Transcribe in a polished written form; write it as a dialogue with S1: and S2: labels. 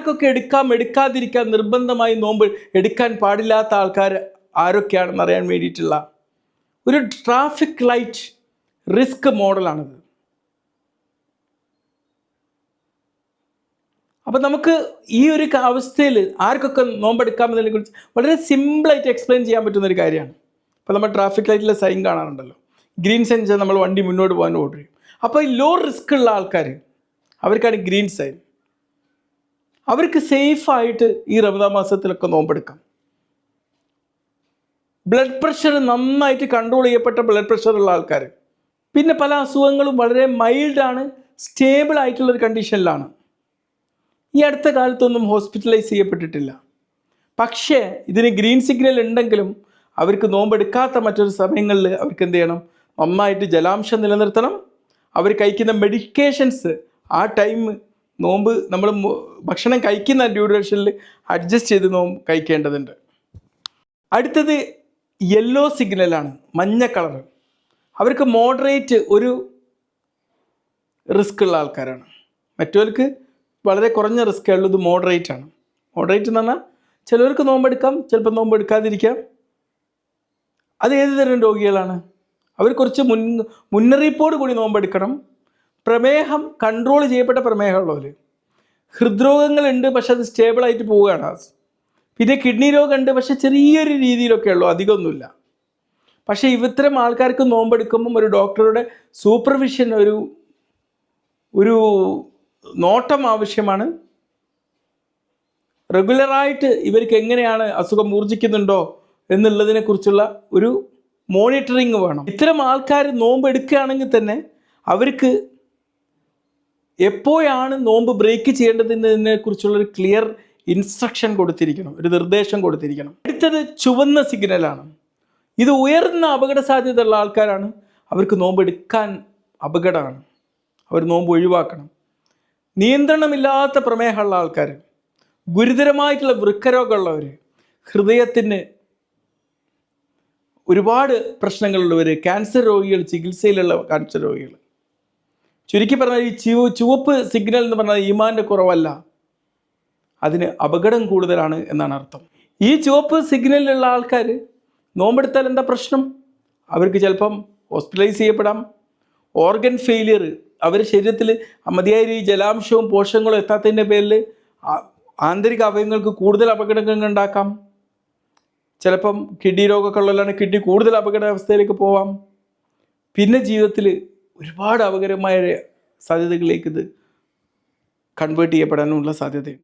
S1: ആർക്കൊക്കെ എടുക്കാം എടുക്കാതിരിക്കാൻ നിർബന്ധമായി നോമ്പ് എടുക്കാൻ പാടില്ലാത്ത ആൾക്കാർ ആരൊക്കെയാണെന്ന് അറിയാൻ വേണ്ടിയിട്ടുള്ള ഒരു ട്രാഫിക് ലൈറ്റ് റിസ്ക് മോഡലാണിത്. അപ്പം നമുക്ക് ഈ ഒരു അവസ്ഥയിൽ ആർക്കൊക്കെ നോമ്പെടുക്കാമെന്നതിനെ കുറിച്ച് വളരെ സിമ്പിളായിട്ട് എക്സ്പ്ലെയിൻ ചെയ്യാൻ പറ്റുന്നൊരു കാര്യമാണ്. ഇപ്പോൾ നമ്മൾ ട്രാഫിക് ലൈറ്റിലെ സൈൻ കാണാറുണ്ടല്ലോ, ഗ്രീൻ സൈൻ വെച്ചാൽ നമ്മൾ വണ്ടി മുന്നോട്ട് പോകാൻ ഓർഡർ ചെയ്യും. അപ്പോൾ ഈ ലോ റിസ്ക് ഉള്ള ആൾക്കാർ അവർക്കാണ് ഗ്രീൻ സൈൻ. അവർക്ക് സേഫായിട്ട് ഈ റമദാൻ മാസത്തിലൊക്കെ നോമ്പെടുക്കാം. ബ്ലഡ് പ്രഷർ നന്നായിട്ട് കൺട്രോൾ ചെയ്യപ്പെട്ട ബ്ലഡ് പ്രഷറുള്ള ആൾക്കാർ, പിന്നെ പല അസുഖങ്ങളും വളരെ മൈൽഡാണ്, സ്റ്റേബിൾ ആയിട്ടുള്ളൊരു കണ്ടീഷനിലാണ്. ഈ അടുത്ത കാലത്തൊന്നും ഹോസ്പിറ്റലൈസ് ചെയ്യപ്പെട്ടിട്ടില്ല. പക്ഷേ ഇതിന് ഗ്രീൻ സിഗ്നൽ ഉണ്ടെങ്കിലും അവർക്ക് നോമ്പെടുക്കാത്ത മറ്റൊരു സമയങ്ങളിൽ അവർക്ക് എന്ത് ചെയ്യണം? നന്നായിട്ട് ജലാംശം നിലനിർത്തണം. അവർ കഴിക്കുന്ന മെഡിക്കേഷൻസ് ആ ടൈം നോമ്പ് നമ്മൾ ഭക്ഷണം കഴിക്കുന്ന ഡ്യൂറേഷനിൽ അഡ്ജസ്റ്റ് ചെയ്ത് കഴിക്കേണ്ടതുണ്ട്. അടുത്തത് യെല്ലോ സിഗ്നലാണ്, മഞ്ഞ കളർ. അവർക്ക് മോഡറേറ്റ് ഒരു റിസ്ക് ഉള്ള ആൾക്കാരാണ്. മറ്റവർക്ക് വളരെ കുറഞ്ഞ റിസ്കേ ഉള്ളത് മോഡറേറ്റ് ആണ്. മോഡറേറ്റ് എന്ന് പറഞ്ഞാൽ ചിലവർക്ക് നോമ്പെടുക്കാം, ചിലപ്പോൾ നോമ്പെടുക്കാതിരിക്കാം. അത് ഏത് തരം രോഗികളാണ്? അവർ കുറച്ച് മുന്നറിയിപ്പോട് കൂടി നോമ്പെടുക്കണം. പ്രമേഹം കൺട്രോൾ ചെയ്യപ്പെട്ട പ്രമേഹമുള്ളവർ, ഹൃദ്രോഗങ്ങളുണ്ട് പക്ഷെ അത് സ്റ്റേബിളായിട്ട് പോവുകയാണ്. പിന്നെ കിഡ്നി രോഗമുണ്ട് പക്ഷെ ചെറിയൊരു രീതിയിലൊക്കെ ഉള്ളൂ, അധികമൊന്നുമില്ല. പക്ഷേ ഇത്തരം ആൾക്കാർക്ക് നോമ്പെടുക്കുമ്പം ഒരു ഡോക്ടറുടെ സൂപ്പർവിഷൻ, ഒരു നോട്ടം ആവശ്യമാണ്. റെഗുലറായിട്ട് ഇവർക്ക് എങ്ങനെയാണ് അസുഖം ഊർജിക്കുന്നുണ്ടോ എന്നുള്ളതിനെക്കുറിച്ചുള്ള ഒരു മോണിറ്ററിങ് വേണം. ഇത്തരം ആൾക്കാർ നോമ്പെടുക്കുകയാണെങ്കിൽ തന്നെ അവർക്ക് എപ്പോഴാണ് നോമ്പ് ബ്രേക്ക് ചെയ്യേണ്ടതിനെ കുറിച്ചുള്ളൊരു ക്ലിയർ ഇൻസ്ട്രക്ഷൻ കൊടുത്തിരിക്കണം, ഒരു നിർദ്ദേശം കൊടുത്തിരിക്കണം. അടുത്തത് ചുവന്ന സിഗ്നലാണ്. ഇത് ഉയർന്ന അപകട സാധ്യതയുള്ള ആൾക്കാരാണ്. അവർക്ക് നോമ്പെടുക്കാൻ അപകടമാണ്, അവർ നോമ്പ് ഒഴിവാക്കണം. നിയന്ത്രണമില്ലാത്ത പ്രമേഹമുള്ള ആൾക്കാർ, ഗുരുതരമായിട്ടുള്ള വൃക്കരോഗമുള്ളവർ, ഹൃദയത്തിന് ഒരുപാട് പ്രശ്നങ്ങളുള്ളവർ, ക്യാൻസർ രോഗികൾ, ചികിത്സയിലുള്ള ക്യാൻസർ രോഗികൾ. ചുരുക്കി പറഞ്ഞാൽ ഈ ചുവപ്പ് സിഗ്നൽ എന്ന് പറഞ്ഞാൽ ഈമാൻ്റെ കുറവല്ല, അതിന് അപകടം കൂടുതലാണ് എന്നാണ് അർത്ഥം. ഈ ചുവപ്പ് സിഗ്നലിലുള്ള ആൾക്കാർ നോമ്പെടുത്താൽ എന്താ പ്രശ്നം? അവർക്ക് ചിലപ്പം ഹോസ്പിറ്റലൈസ് ചെയ്യപ്പെടാം. ഓർഗൻ ഫെയിലിയർ, അവരുടെ ശരീരത്തിൽ മതിയായ ഈ ജലാംശവും പോഷകങ്ങളും എത്താത്തതിൻ്റെ പേരിൽ ആന്തരിക അവയവങ്ങൾക്ക് കൂടുതൽ അപകടങ്ങൾ ഉണ്ടാക്കാം. ചിലപ്പം കിഡ്നി രോഗമൊക്കെ ഉള്ളവരാണ് കിഡ്നി കൂടുതൽ അപകടാവസ്ഥയിലേക്ക് പോവാം. പിന്നെ ജീവിതത്തിൽ ഒരുപാട് അപകടമായ സാധ്യതകളിലേക്ക് ഇത് കൺവേർട്ട് ചെയ്യപ്പെടാനുള്ള സാധ്യതയുണ്ട്.